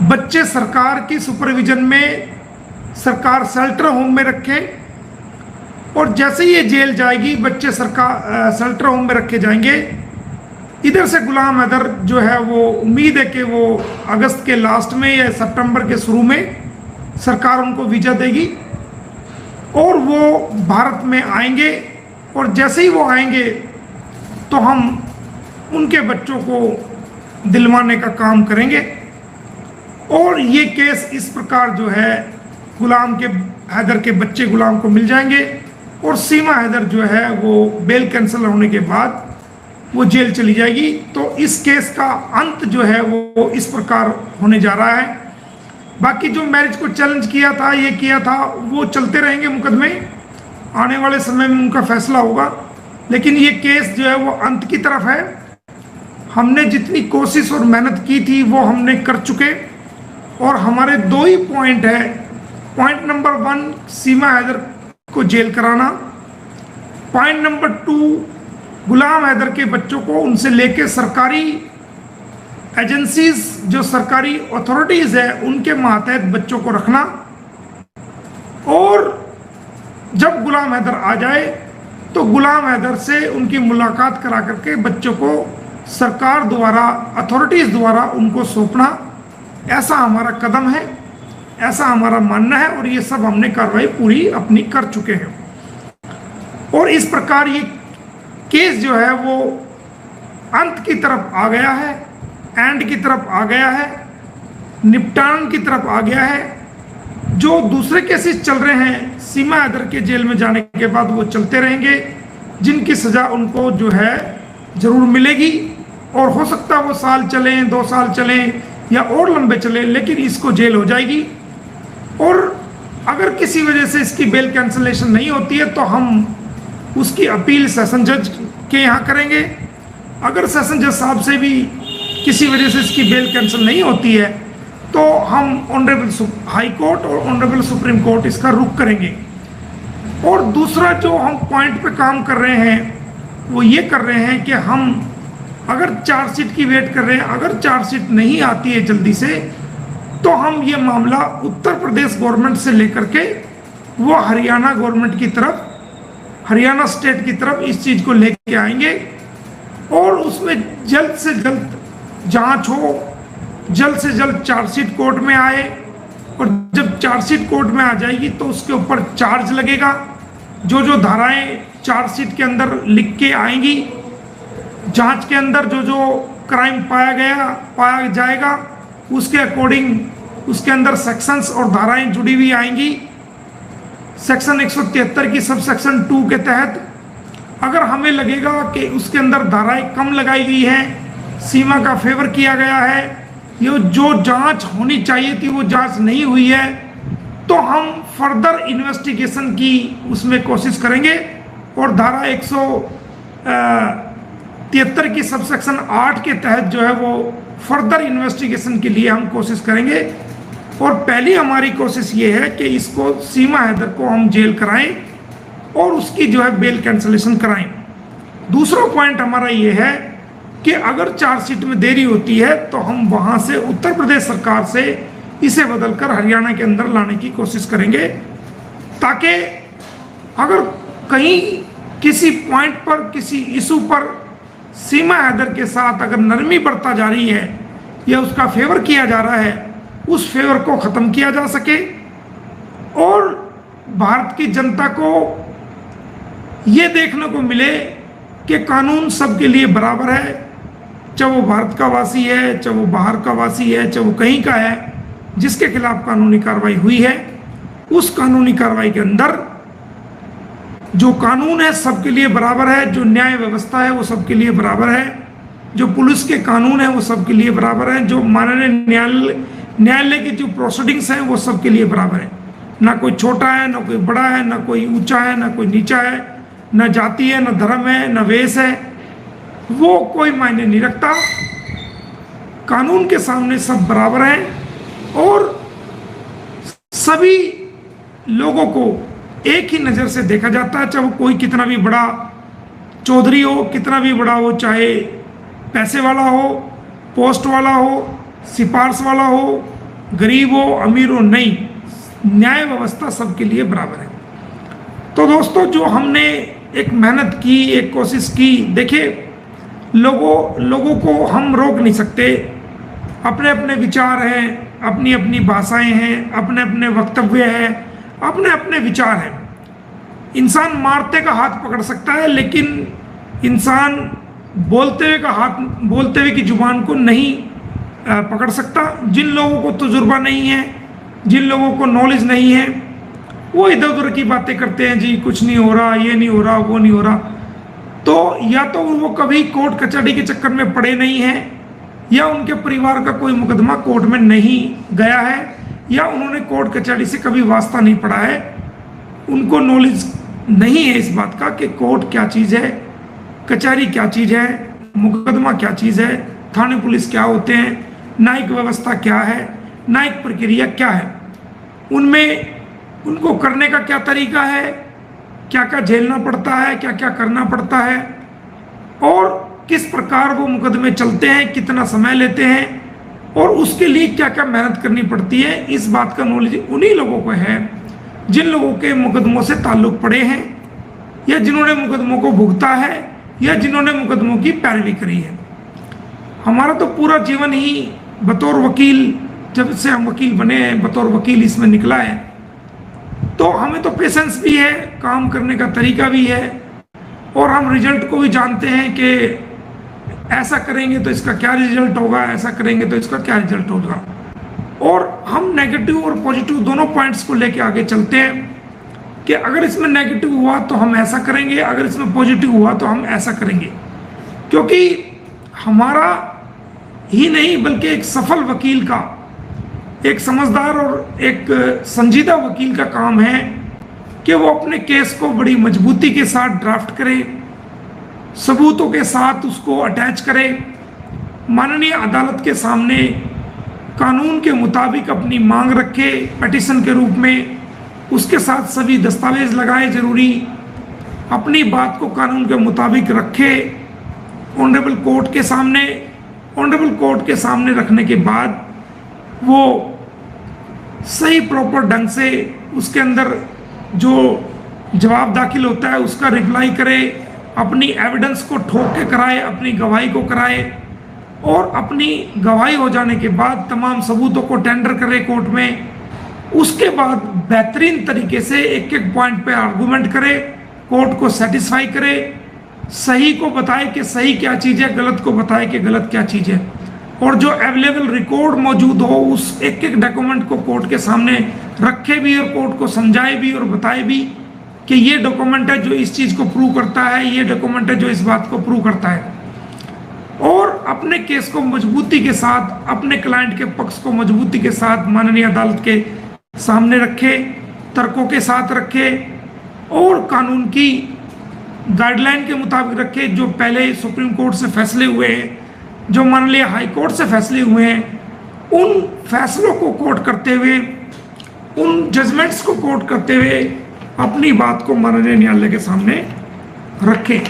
बच्चे सरकार की सुपरविजन में सरकार शेल्टर होम में रखे, और जैसे ही ये जेल जाएगी बच्चे सरकार शेल्टर होम में रखे जाएंगे। इधर से गुलाम हैदर जो है वो उम्मीद है कि वो अगस्त के लास्ट में या सितंबर के शुरू में सरकार उनको वीज़ा देगी और वो भारत में आएंगे। और जैसे ही वो आएंगे तो हम उनके बच्चों को दिलवाने का काम करेंगे। और ये केस इस प्रकार जो है गुलाम के हैदर के बच्चे गुलाम को मिल जाएंगे, और सीमा हैदर जो है वो बेल कैंसिल होने के बाद वो जेल चली जाएगी। तो इस केस का अंत जो है वो इस प्रकार होने जा रहा है। बाकी जो मैरिज को चैलेंज किया था, ये किया था, वो चलते रहेंगे मुकदमे, आने वाले समय में उनका फैसला होगा। लेकिन ये केस जो है वो अंत की तरफ है। हमने जितनी कोशिश और मेहनत की थी वो हमने कर चुके, और हमारे दो ही पॉइंट है। पॉइंट नंबर 1 सीमा हैदर को जेल कराना, पॉइंट नंबर 2 गुलाम हैदर के बच्चों को उनसे लेके सरकारी एजेंसीज, जो सरकारी अथॉरिटीज है, उनके मातहत बच्चों को रखना। और जब गुलाम हैदर आ जाए तो गुलाम हैदर से उनकी मुलाकात करा करके बच्चों को सरकार द्वारा, अथॉरिटीज द्वारा उनको सौंपना, ऐसा हमारा कदम है, ऐसा हमारा मानना है। और ये सब हमने कार्रवाई पूरी अपनी कर चुके हैं। और इस प्रकार ये केस जो है वो अंत की तरफ आ गया है, एंड की तरफ आ गया है, निपटान की तरफ आ गया है। जो दूसरे केसेस चल रहे हैं सीमा हैदर के जेल में जाने के बाद वो चलते रहेंगे, जिनकी सज़ा उनको जो है ज़रूर मिलेगी। और हो सकता है वो साल चलें, 2 साल चलें या और लंबे चले, लेकिन इसको जेल हो जाएगी। और अगर किसी वजह से इसकी बेल कैंसलेशन नहीं होती है तो हम उसकी अपील सेशन जज के यहाँ करेंगे। अगर सेशन जज साहब से भी किसी वजह से इसकी बेल कैंसिल नहीं होती है तो हम ऑनरेबल हाई कोर्ट और ऑनरेबल सुप्रीम कोर्ट इसका रुख करेंगे। और दूसरा जो हम पॉइंट पे काम कर रहे हैं वो ये कर रहे हैं कि हम अगर चार्जशीट की वेट कर रहे हैं, अगर चार्जशीट नहीं आती है जल्दी से तो हम ये मामला उत्तर प्रदेश गवर्नमेंट से लेकर के वो हरियाणा गवर्नमेंट की तरफ, हरियाणा स्टेट की तरफ इस चीज़ को लेके आएंगे। और उसमें जल्द से जल्द जांच हो, जल्द से जल्द चार्जशीट कोर्ट में आए, और जब चार्जशीट कोर्ट में आ जाएगी तो उसके ऊपर चार्ज लगेगा। जो जो धाराएं चार्जशीट के अंदर लिख के आएंगी, जांच के अंदर जो जो क्राइम पाया जाएगा उसके अकॉर्डिंग उसके अंदर सेक्शंस और धाराएं जुड़ी हुई आएंगी। सेक्शन 173 की सब सेक्शन 2 के तहत अगर हमें लगेगा कि उसके अंदर धाराएं कम लगाई गई हैं, सीमा का फेवर किया गया है, ये जो जांच होनी चाहिए थी वो जांच नहीं हुई है, तो हम फर्दर इन्वेस्टिगेशन की उसमें कोशिश करेंगे। और धारा 173 की सब सेक्शन 8 के तहत जो है वो फर्दर इन्वेस्टिगेशन के लिए हम कोशिश करेंगे। और पहली हमारी कोशिश ये है कि इसको सीमा हैदर को हम जेल कराएं और उसकी जो है बेल कैंसलेशन कराएं। दूसरा पॉइंट हमारा ये है कि अगर चार्जशीट में देरी होती है तो हम वहाँ से उत्तर प्रदेश सरकार से इसे बदलकर हरियाणा के अंदर लाने की कोशिश करेंगे, ताकि अगर कहीं किसी पॉइंट पर, किसी इशू पर सीमा हैदर के साथ अगर नरमी बरता जा रही है या उसका फेवर किया जा रहा है, उस फेवर को ख़त्म किया जा सके और भारत की जनता को ये देखने को मिले कि कानून सबके लिए बराबर है, चाहे वो भारत का वासी है, चाहे वो बाहर का वासी है, चाहे वो कहीं का है। जिसके खिलाफ कानूनी कार्रवाई हुई है उस कानूनी कार्रवाई के अंदर जो कानून है सबके लिए बराबर है, जो न्याय व्यवस्था है वो सबके लिए बराबर है, जो पुलिस के कानून है वो सबके लिए बराबर है, जो माननीय न्यायालय की जो प्रोसीडिंग्स हैं वो सबके लिए बराबर है। ना कोई छोटा है, ना कोई बड़ा है, ना कोई ऊंचा है, ना कोई नीचा है, ना जाति है, ना धर्म है, ना वेश है, वो कोई मायने नहीं रखता। कानून के सामने सब बराबर हैं और सभी लोगों को एक ही नज़र से देखा जाता है, चाहे वो कोई कितना भी बड़ा चौधरी हो, कितना भी बड़ा हो, चाहे पैसे वाला हो, पोस्ट वाला हो, सिफारिश वाला हो, गरीब हो अमीर हो नहीं, न्याय व्यवस्था सबके लिए बराबर है। तो दोस्तों, जो हमने एक मेहनत की, एक कोशिश की, देखिए लोगों को हम रोक नहीं सकते, अपने अपने विचार हैं, अपनी अपनी भाषाएं हैं, अपने अपने वक्तव्य हैं, अपने अपने विचार हैं। इंसान मारते का हाथ पकड़ सकता है, लेकिन इंसान बोलते हुए की जुबान को नहीं पकड़ सकता। जिन लोगों को तजुर्बा नहीं है, जिन लोगों को नॉलेज नहीं है, वो इधर उधर की बातें करते हैं, जी कुछ नहीं हो रहा, ये नहीं हो रहा, वो नहीं हो रहा। तो या तो वो कभी कोर्ट कचहरी के चक्कर में पड़े नहीं हैं, या उनके परिवार का कोई मुकदमा कोर्ट में नहीं गया है, या उन्होंने कोर्ट कचहरी से कभी वास्ता नहीं पड़ा है। उनको नॉलेज नहीं है इस बात का कि कोर्ट क्या चीज़ है, कचहरी क्या चीज़ है, मुकदमा क्या चीज़ है, थाने पुलिस क्या होते हैं, न्यायिक व्यवस्था क्या है, न्यायिक प्रक्रिया क्या है, उनमें उनको करने का क्या तरीका है, क्या क्या झेलना पड़ता है, क्या क्या करना पड़ता है, और किस प्रकार वो मुकदमे चलते हैं, कितना समय लेते हैं, और उसके लिए क्या क्या मेहनत करनी पड़ती है। इस बात का नॉलेज उन्हीं लोगों को है जिन लोगों के मुकदमों से ताल्लुक़ पड़े हैं, या जिन्होंने मुकदमों को भुगता है, या जिन्होंने मुकदमों की पैरवी करी है। हमारा तो पूरा जीवन ही बतौर वकील, जब से हम वकील बने हैं, बतौर वकील इसमें निकला है। तो हमें तो पेशेंस भी है, काम करने का तरीका भी है, और हम रिजल्ट को भी जानते हैं कि ऐसा करेंगे तो इसका क्या रिजल्ट होगा, ऐसा करेंगे तो इसका क्या रिजल्ट होगा। और हम नेगेटिव और पॉजिटिव दोनों पॉइंट्स को लेके आगे चलते हैं कि अगर इसमें नेगेटिव हुआ तो हम ऐसा करेंगे, अगर इसमें पॉजिटिव हुआ तो हम ऐसा करेंगे। क्योंकि हमारा ही नहीं बल्कि एक सफल वकील का, एक समझदार और एक संजीदा वकील का काम है कि वो अपने केस को बड़ी मजबूती के साथ ड्राफ्ट करे, सबूतों के साथ उसको अटैच करे, माननीय अदालत के सामने कानून के मुताबिक अपनी मांग रखे पिटीशन के रूप में, उसके साथ सभी दस्तावेज लगाए जरूरी, अपनी बात को कानून के मुताबिक रखे ऑनरेबल कोर्ट के सामने। ऑनरेबल कोर्ट के सामने रखने के बाद वो सही प्रॉपर ढंग से उसके अंदर जो जवाब दाखिल होता है उसका रिप्लाई करे, अपनी एविडेंस को ठोक के कराए, अपनी गवाही को कराए, और अपनी गवाही हो जाने के बाद तमाम सबूतों को टेंडर करे कोर्ट में। उसके बाद बेहतरीन तरीके से एक एक पॉइंट पे आर्गूमेंट करे, कोर्ट को सेटिस्फाई करे, सही को बताए कि सही क्या चीज़ है, गलत को बताए कि गलत क्या चीज़ है, और जो अवेलेबल रिकॉर्ड मौजूद हो उस एक एक डॉक्यूमेंट को कोर्ट के सामने रखे भी, और कोर्ट को समझाए भी और बताए भी कि ये डॉक्यूमेंट है जो इस चीज़ को प्रूव करता है, ये डॉक्यूमेंट है जो इस बात को प्रूव करता है। और अपने केस को मजबूती के साथ, अपने क्लाइंट के पक्ष को मजबूती के साथ माननीय अदालत के सामने रखे, तर्कों के साथ रखे, और कानून की गाइडलाइन के मुताबिक रखे। जो पहले सुप्रीम कोर्ट से फैसले हुए हैं, जो माननीय हाई कोर्ट से फैसले हुए हैं, उन फैसलों को कोट करते हुए, उन जजमेंट्स को कोट करते हुए अपनी बात को माननीय न्यायालय के सामने रखें।